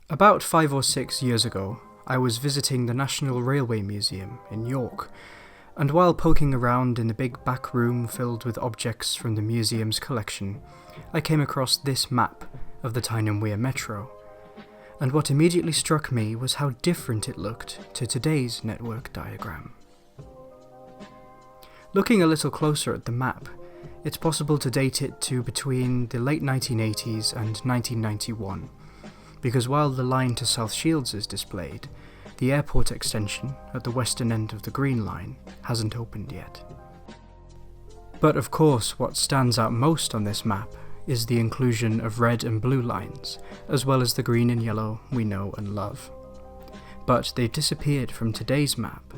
About 5 or 6 years ago, I was visiting the National Railway Museum in York, and while poking around in the big back room filled with objects from the museum's collection, I came across this map of the Tyne and Wear Metro, and what immediately struck me was how different it looked to today's network diagram. Looking a little closer at the map, it's possible to date it to between the late 1980s and 1991, because while the line to South Shields is displayed, the airport extension at the western end of the Green Line hasn't opened yet. But of course, what stands out most on this map is the inclusion of red and blue lines, as well as the green and yellow we know and love. But they've disappeared from today's map.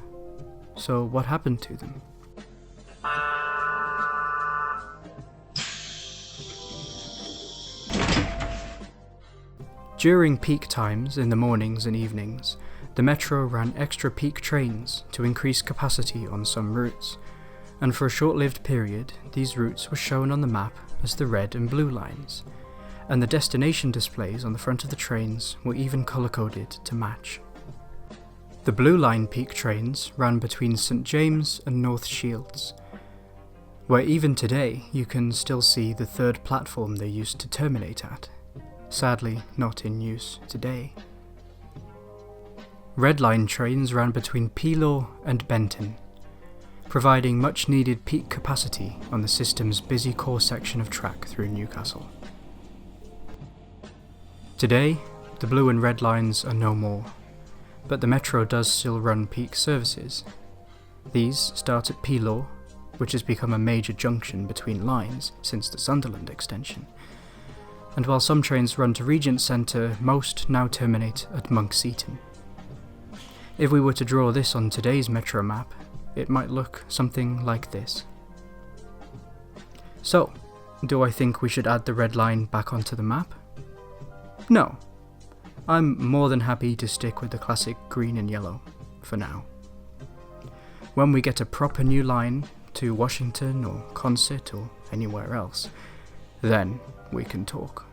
So what happened to them? During peak times in the mornings and evenings, the Metro ran extra peak trains to increase capacity on some routes, and for a short-lived period these routes were shown on the map as the red and blue lines, and the destination displays on the front of the trains were even colour-coded to match. The Blue Line peak trains ran between St James and North Shields, where even today you can still see the third platform they used to terminate at. Sadly not in use today. Red Line trains ran between Peelaw and Benton, providing much needed peak capacity on the system's busy core section of track through Newcastle. Today, the blue and red lines are no more, but the Metro does still run peak services. These start at Peelaw, which has become a major junction between lines since the Sunderland extension, and while some trains run to Regent Centre, most now terminate at Monk Seaton. If we were to draw this on today's Metro map, it might look something like this. So, do I think we should add the red line back onto the map? No. I'm more than happy to stick with the classic green and yellow, for now. When we get a proper new line to Washington or Consett or anywhere else, then we can talk.